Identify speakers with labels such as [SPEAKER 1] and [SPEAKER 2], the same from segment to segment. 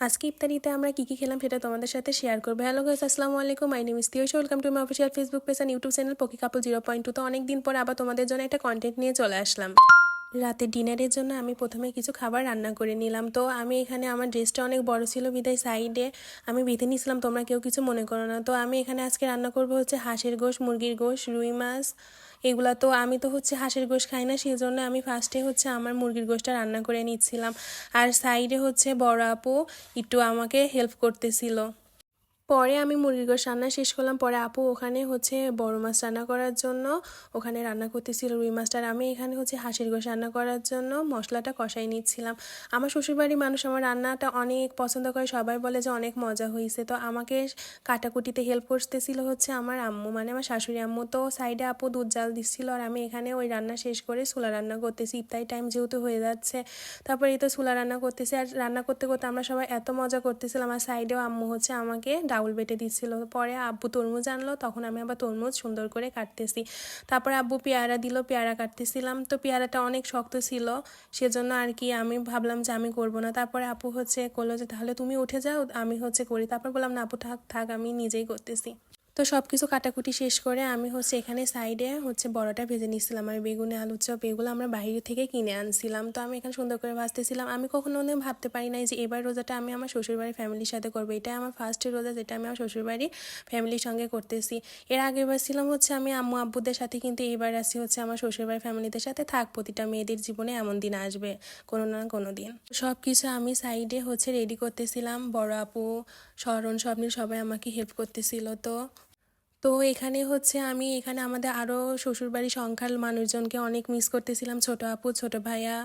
[SPEAKER 1] আজকে ইফতারিতে আমরা কি খেলাম সেটা তোমাদের সাথে শেয়ার করবো। হ্যালো গাইস, আসসালামু আলাইকুম। My name is Tiyash. Welcome to my official Facebook page and YouTube channel পকি কাপল 0.2। তো অনেক দিন পর আবার তোমাদের জন্য একটা কন্টেন্ট নিয়ে চলে আসলাম। রাতে ডিনারের জন্য আমি প্রথমে কিছু খাবার রান্না করে নিলাম। তো আমি এখানে আমার ড্রেসটা অনেক বড় ছিল বিদায় সাইডে আমি বেঁধে নিয়েছিলাম, তোমরা কেউ কিছু মনে করো না। তো আমি এখানে আজকে রান্না করব হচ্ছে হাঁসের গোশ, মুরগির গোশ, রুই মাছ এগুলা। তো আমি তো হচ্ছে হাঁসের গোশ খাই না, সেই জন্য আমি ফার্স্টে হচ্ছে আমার মুরগির গোশটা রান্না করে নিচ্ছিলাম। আর সাইডে হচ্ছে বড় আপু একটু আমাকে হেল্প করতেছিল। পরে আমি মুরগির গোশ রান্না শেষ করলাম। পরে আপু ওখানে হচ্ছে বড় মাছ রান্না করার জন্য ওখানে রান্না করতেছিল রুই মাছটা, আর আমি এখানে হচ্ছে হাঁসের গোশ রান্না করার জন্য মশলাটা কষাই নিচ্ছিলাম। আমার শ্বশুরবাড়ির মানুষ আমার রান্নাটা অনেক পছন্দ করে, সবাই বলে যে অনেক মজা হয়েছে। তো আমাকে কাটাকুটিতে হেল্প করতেছিল হচ্ছে আমার আম্মু, মানে আমার শাশুড়ি আম্মু। তো সাইডে আপু দুধ জাল দিচ্ছিল আর আমি এখানে ওই রান্না শেষ করে চুলা রান্না করতেছি। ইফতারি টাইম যেহেতু হয়ে যাচ্ছে, তারপরে এই তো চুলা রান্না করতেছি। আর রান্না করতে করতে আমরা সবাই এত মজা করতেছিলাম। আমার সাইডেও আম্মু হচ্ছে আমাকে ডাউল বেটে দিচ্ছিল। পরে আব্বু তরমুজ আনলো, তখন আমি আবার তরমুজ সুন্দর করে কাটতেছি। তারপরে আব্বু পেয়ারা দিল, পেয়ারা কাটতেছিলাম। তো পেয়ারাটা অনেক শক্ত ছিল, সেজন্য আর কি আমি ভাবলাম যে আমি করব না। তারপরে আপু হচ্ছে বললো যে তাহলে তুমি উঠে যাও, আমি হচ্ছে করি। তারপর বললাম না আপু থাক থাক, আমি নিজেই করতেছি। তো সব কিছু কাটাকুটি শেষ করে আমি হচ্ছে এখানে সাইডে হচ্ছে বড়াটা ভেজে নিচ্ছিলাম। আর বেগুনে আলুর চপ এগুলো আমরা বাইরে থেকে কিনে আনছিলাম। তো আমি এখানে সুন্দর করে ভাজতেছিলাম। আমি কখনো ভাবতে পারি নাই যে এবার রোজাটা আমি আমার শ্বশুরবাড়ির ফ্যামিলির সাথে করবো। এটাই আমার ফার্স্ট রোজা যেটা আমি আমার শ্বশুরবাড়ি ফ্যামিলির সঙ্গে করতেছি। এর আগেবার ছিলাম হচ্ছে আমি আম্মু আব্বুদের সাথে, কিন্তু এইবার আসি হচ্ছে আমার শ্বশুরবাড়ির ফ্যামিলিদের সাথে। থাক, প্রতিটা মেয়েদের জীবনে এমন দিন আসবে কোনো না কোনো দিন। সব কিছু আমি সাইডে হচ্ছে রেডি করতেছিলাম। বড় আপু, শরণ, স্বপ্নিল সবাই আমাকে হেল্প করতেছিল। তো এখানে হচ্ছে আমি এখানে আমাদের আরও শ্বশুরবাড়ি সংখ্যার মানুষজনকে অনেক মিস করতেছিলাম। ছোট আপু, ছোট ভাইয়া,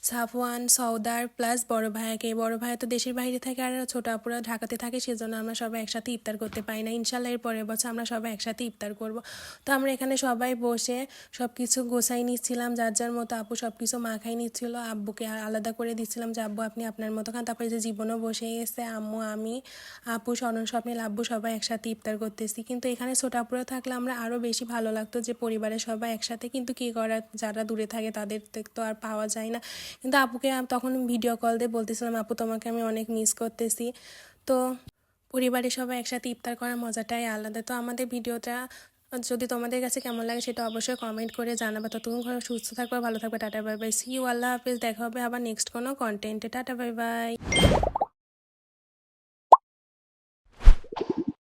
[SPEAKER 1] সাফওয়ান, সওদার প্লাস বড় ভাইয়াকে। বড় ভাইয়া তো দেশের বাইরে থাকে আর ছোট আপুরা ঢাকাতে থাকে, সেজন্য আমরা সবাই একসাথে ইফতার করতে পারি না। ইনশাল্লাহ এর পরের বছর আমরা সবাই একসাথে ইফতার করব। তো আমরা এখানে সবাই বসে সব কিছু গোছাই নিচ্ছিলাম, যার যার মতো। আপু সব কিছু মাখাই নিচ্ছিল, আব্বুকে আলাদা করে দিচ্ছিলাম যে আব্বু আপনি আপনার মতো খান। তারপরে যে জীবনও বসে গেছে, আম্মু, আমি, আপু, স্বর্ণ, স্বপ্নিল, আব্বু সবাই একসাথে ইফতার করতেছি। কিন্তু এখানে ছোট আপুরা থাকলে আমরা আরও বেশি ভালো লাগতো যে পরিবারের সবাই একসাথে। কিন্তু কী করার, যারা দূরে থাকে তাদের তো আর পাওয়া যায় না। কিন্তু আপুকে তখন ভিডিও কল দিয়ে বলতেছিলাম আপু তোমাকে আমি অনেক মিস করতেছি। তো পরিবারের সবাই একসাথে ইফতার করার মজাটাই আলাদা। তো আমাদের ভিডিওটা যদি তোমাদের কাছে কেমন লাগে সেটা অবশ্যই কমেন্ট করে জানাবে। ততক্ষণ ঘরে সুস্থ থাকবে, ভালো থাকবে। Tata bye bye, see you, আল্লাহ হাফিজ। দেখা হবে আবার নেক্সট কোনো কন্টেন্টে। Tata bye by.